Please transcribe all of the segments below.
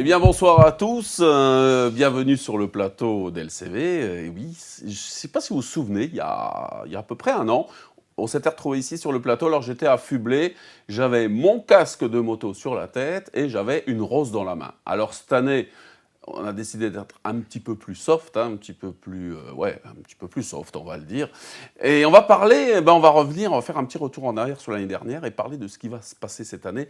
Eh bien, bonsoir à tous. Bienvenue sur le plateau d'LCV. Et oui, je ne sais pas si vous vous souvenez, il y a à peu près un an, on s'était retrouvés ici sur le plateau. Alors, j'étais affublé. J'avais mon casque de moto sur la tête et j'avais une rose dans la main. Alors, cette année, on a décidé d'être un petit peu plus soft, hein, un petit peu plus, un petit peu plus soft, on va le dire. Et on va parler, on va revenir, on va faire un petit retour en arrière sur l'année dernière et parler de ce qui va se passer cette année.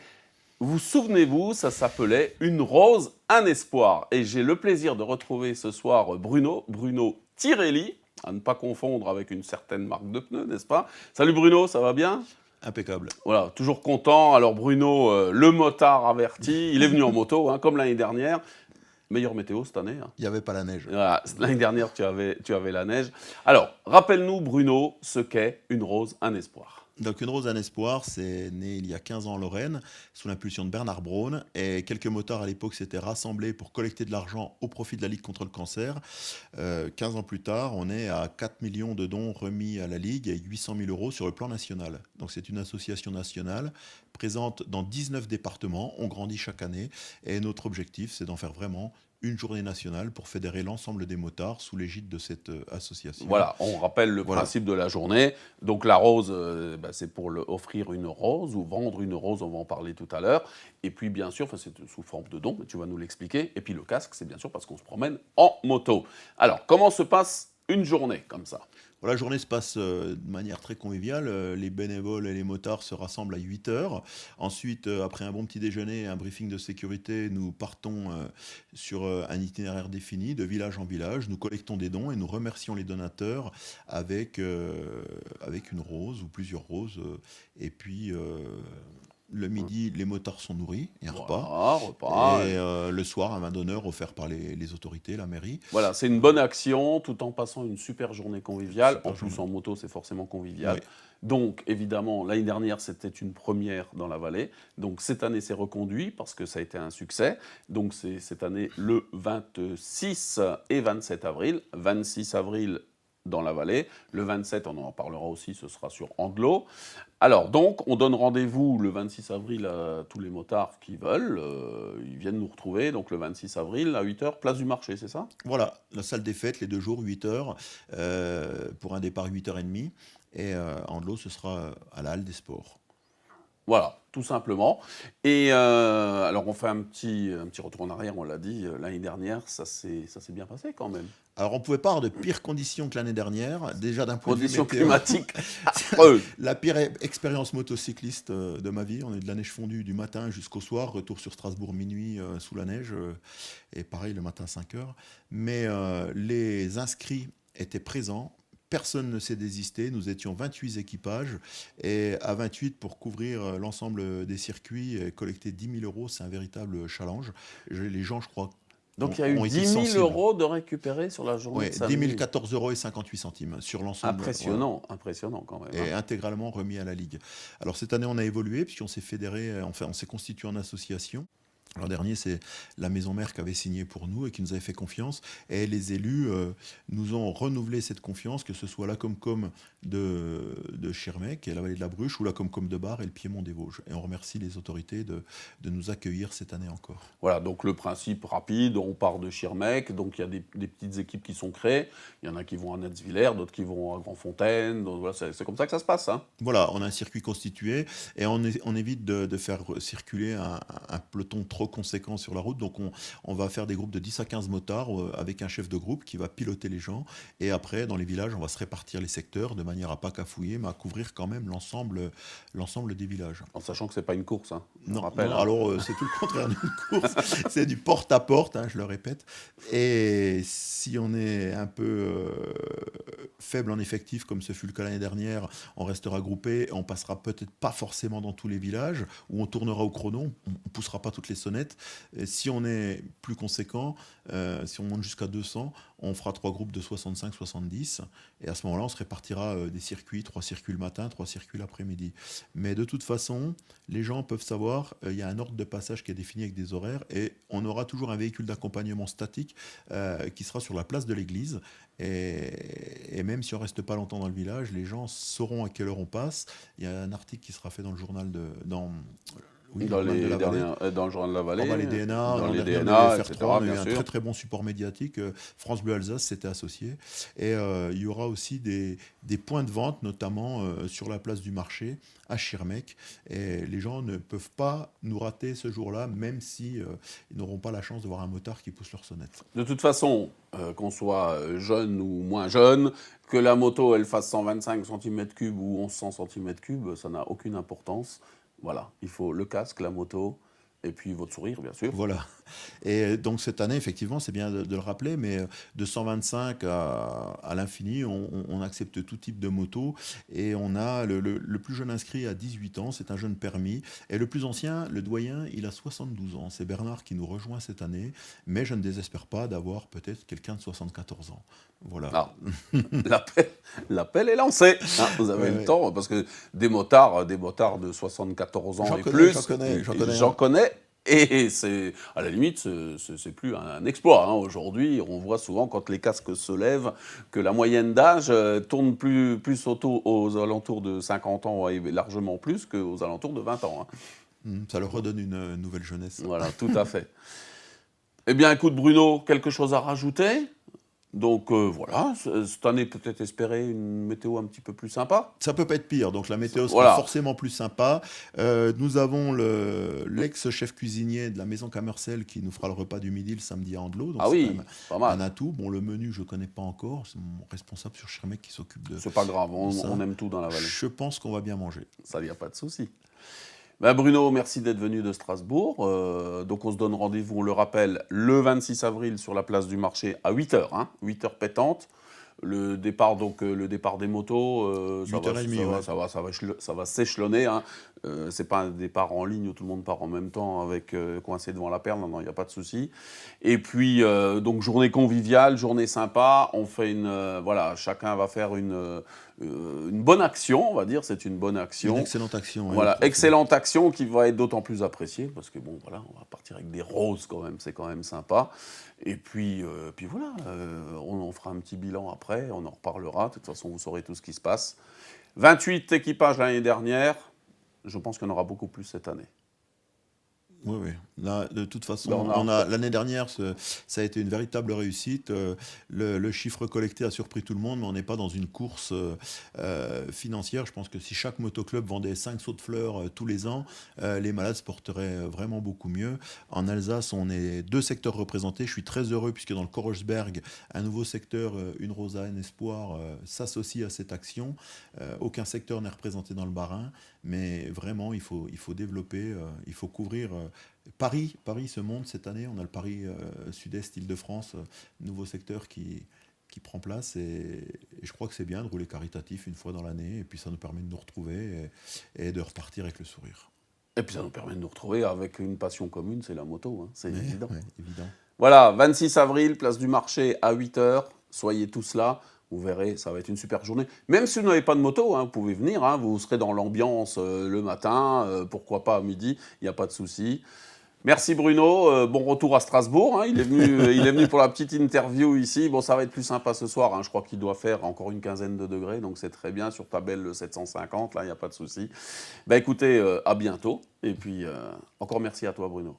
Vous souvenez-vous, ça s'appelait Une rose, un espoir. Et j'ai le plaisir de retrouver ce soir Bruno Tirelli, à ne pas confondre avec une certaine marque de pneus, n'est-ce pas? Salut Bruno, ça va bien? Impeccable. Voilà, toujours content. Alors Bruno, le motard averti, il est venu en moto, hein, comme l'année dernière. Meilleure météo cette année, hein. Il n'y avait pas la neige. Voilà, l'année dernière, tu avais la neige. Alors, rappelle-nous, Bruno, ce qu'est Une rose, un espoir. Donc Une rose, un espoir, c'est né il y a 15 ans en Lorraine, sous l'impulsion de Bernard Braun. Et quelques motards à l'époque s'étaient rassemblés pour collecter de l'argent au profit de la Ligue contre le cancer. 15 ans plus tard, on est à 4 millions de dons remis à la Ligue et 800 000 euros sur le plan national. Donc c'est une association nationale présente dans 19 départements. On grandit chaque année. Et notre objectif, c'est d'en faire vraiment une journée nationale pour fédérer l'ensemble des motards sous l'égide de cette association. Voilà, on rappelle le principe de la journée. Donc la rose, c'est pour offrir une rose ou vendre une rose, on va en parler tout à l'heure. Et puis bien sûr, c'est sous forme de don, mais tu vas nous l'expliquer. Et puis le casque, c'est bien sûr parce qu'on se promène en moto. Alors, comment se passe une journée comme ça? La journée se passe de manière très conviviale. Les bénévoles et les motards se rassemblent à 8 heures. Ensuite, après un bon petit déjeuner et un briefing de sécurité, nous partons sur un itinéraire défini de village en village. Nous collectons des dons et nous remercions les donateurs avec une rose ou plusieurs roses. Et puis, le midi, les motards sont nourris, il y a un repas. Et le soir, un vin d'honneur offert par les autorités, la mairie. Voilà, c'est une bonne action tout en passant une super journée conviviale. En plus, en moto, c'est forcément convivial. Oui. Donc, évidemment, l'année dernière, c'était une première dans la vallée. Donc, cette année, c'est reconduit parce que ça a été un succès. Donc, c'est cette année le 26 et 27 avril. 26 avril dans la vallée. Le 27, on en parlera aussi, ce sera sur Andelot. Alors, donc, on donne rendez-vous le 26 avril à tous les motards qui veulent. Ils viennent nous retrouver, donc le 26 avril à 8h, place du marché, c'est ça? Voilà, la salle des fêtes, les 2 jours, 8h, pour un départ 8h30. Et Andelot, ce sera à la Halle des Sports. Voilà, tout simplement. Et alors, on fait un petit retour en arrière, on l'a dit, l'année dernière, ça s'est bien passé quand même. Alors, on ne pouvait pas avoir de pires conditions que l'année dernière, déjà d'un point de vue météo. Conditions climatiques. La pire expérience motocycliste de ma vie. On est de la neige fondue du matin jusqu'au soir, retour sur Strasbourg minuit sous la neige, et pareil le matin 5h. Mais les inscrits étaient présents. Personne ne s'est désisté, nous étions 28 équipages, et à 28 pour couvrir l'ensemble des circuits et collecter 10 000 euros, c'est un véritable challenge. Les gens, je crois, donc il y a eu 10 000 euros de récupérés sur la journée de samedi. 10 014 euros et 58 centimes sur l'ensemble. Impressionnant quand même. Et intégralement remis à la Ligue. Alors cette année, on a évolué puisqu'on s'est fédéré, on s'est constitué en association. L'an dernier, c'est la maison mère qui avait signé pour nous et qui nous avait fait confiance. Et les élus nous ont renouvelé cette confiance, que ce soit la Comcom de Schirmeck et la vallée de la Bruche, ou la Comcom de Bar et le Piémont des Vosges. Et on remercie les autorités de nous accueillir cette année encore. Voilà, donc le principe rapide, on part de Schirmeck, donc il y a des petites équipes qui sont créées. Il y en a qui vont à Netzwiller, d'autres qui vont à Grandfontaine. Donc voilà, c'est comme ça que ça se passe. Hein. Voilà, on a un circuit constitué et on évite de faire circuler un peloton trop conséquent sur la route. Donc on va faire des groupes de 10 à 15 motards avec un chef de groupe qui va piloter les gens. Et après, dans les villages, on va se répartir les secteurs de manière à pas cafouiller, mais à couvrir quand même l'ensemble des villages. En sachant que c'est pas une course, hein, je rappelle. Non, alors c'est tout le contraire d'une course. C'est du porte-à-porte, hein, je le répète. Et si on est un peu faible en effectif, comme ce fut le cas l'année dernière, on restera groupé, on passera peut-être pas forcément dans tous les villages, où on tournera au chrono, on poussera pas toutes les sonnettes. Et si on est plus conséquent, si on monte jusqu'à 200, on fera 3 groupes de 65-70, et à ce moment-là, on se répartira des circuits, 3 circuits le matin, 3 circuits l'après-midi. Mais de toute façon, les gens peuvent savoir, il y a un ordre de passage qui est défini avec des horaires, et on aura toujours un véhicule d'accompagnement statique qui sera sur la place de l'église. Et même si on ne reste pas longtemps dans le village, les gens sauront à quelle heure on passe. Il y a un article qui sera fait dans le journal Oui, dans le journal de les la Vallée. dans le journal de la Vallée, Pendant les DNA, dans l'an les dernier, on DNA, avait etc., FR3, on a eu bien un sûr. très très bon support médiatique. France Bleu Alsace s'était associé. Et il y aura aussi des points de vente, notamment sur la place du marché, à Schirmeck. Et les gens ne peuvent pas nous rater ce jour-là, même si ils n'auront pas la chance de voir un motard qui pousse leur sonnette. De toute façon, qu'on soit jeune ou moins jeune, que la moto elle fasse 125 cm3 ou 1100 cm3, ça n'a aucune importance. Voilà, il faut le casque, la moto, et puis votre sourire, bien sûr. Voilà. Et donc cette année, effectivement, c'est bien de le rappeler, mais de 125 à l'infini, on accepte tout type de moto. Et on a le plus jeune inscrit à 18 ans, c'est un jeune permis. Et le plus ancien, le doyen, il a 72 ans. C'est Bernard qui nous rejoint cette année. Mais je ne désespère pas d'avoir peut-être quelqu'un de 74 ans. Voilà. Ah, l'appel est lancé. Hein, vous avez le temps, parce que des motards de 74 ans et plus, j'en connais. Et c'est, à la limite, c'est plus un exploit. Hein. Aujourd'hui, on voit souvent, quand les casques se lèvent, que la moyenne d'âge tourne plus aux alentours de 50 ans, et largement plus qu'aux alentours de 20 ans. Hein. Ça leur redonne une nouvelle jeunesse. Voilà, tout à fait. Eh bien, écoute, Bruno, quelque chose à rajouter ? Donc voilà, cette année peut-être espérer une météo un petit peu plus sympa. Ça peut pas être pire, donc la météo sera forcément plus sympa. Nous avons l'ex-chef cuisinier de la maison Cammersel qui nous fera le repas du midi le samedi à Andelot. Donc c'est pas mal. Un atout. Bon, le menu, je connais pas encore. C'est mon responsable sur Schirmeck qui s'occupe de. C'est pas grave, on aime tout dans la vallée. Je pense qu'on va bien manger. Ça, il n'y a pas de souci. Ben Bruno, merci d'être venu de Strasbourg. Donc on se donne rendez-vous, on le rappelle, le 26 avril sur la place du marché à 8h, hein, 8h pétantes. Le départ des motos, ça va s'échelonner. Hein. C'est pas un départ en ligne où tout le monde part en même temps avec coincé devant la perle, non, il n'y a pas de souci. Et puis, donc journée conviviale, journée sympa, on fait chacun va faire une bonne action, on va dire, c'est une bonne action. Une excellente action. Voilà, excellente action qui va être d'autant plus appréciée, parce que bon, voilà, on va partir avec des roses quand même, c'est quand même sympa. Et puis voilà, on fera un petit bilan après, on en reparlera, de toute façon vous saurez tout ce qui se passe. 28 équipages l'année dernière, je pense qu'il y en aura beaucoup plus cette année. Oui. Là, de toute façon, l'année dernière, ça a été une véritable réussite. Le chiffre collecté a surpris tout le monde, mais on n'est pas dans une course financière. Je pense que si chaque motoclub vendait 5 sauts de fleurs tous les ans, les malades se porteraient vraiment beaucoup mieux. En Alsace, on est 2 secteurs représentés. Je suis très heureux puisque dans le Korosberg, un nouveau secteur, Une Rosa, un Espoir, s'associe à cette action. Aucun secteur n'est représenté dans le Bas-Rhin, mais vraiment, il faut développer, il faut couvrir... Paris se monte cette année, on a le Paris Sud-Est Île-de-France, nouveau secteur qui prend place et je crois que c'est bien de rouler caritatif une fois dans l'année et puis ça nous permet de nous retrouver et de repartir avec le sourire. Et puis ça nous permet de nous retrouver avec une passion commune, c'est la moto, hein, c'est évident. Ouais, évident. Voilà, 26 avril, place du marché à 8h, soyez tous là. Vous verrez, ça va être une super journée. Même si vous n'avez pas de moto, hein, vous pouvez venir, hein, vous serez dans l'ambiance le matin, pourquoi pas à midi, il n'y a pas de souci. Merci Bruno, bon retour à Strasbourg, hein, il est venu pour la petite interview ici. Bon, ça va être plus sympa ce soir, hein, je crois qu'il doit faire encore une quinzaine de degrés, donc c'est très bien, sur ta belle 750, là, il n'y a pas de souci. Bah écoutez, à bientôt, et puis encore merci à toi Bruno.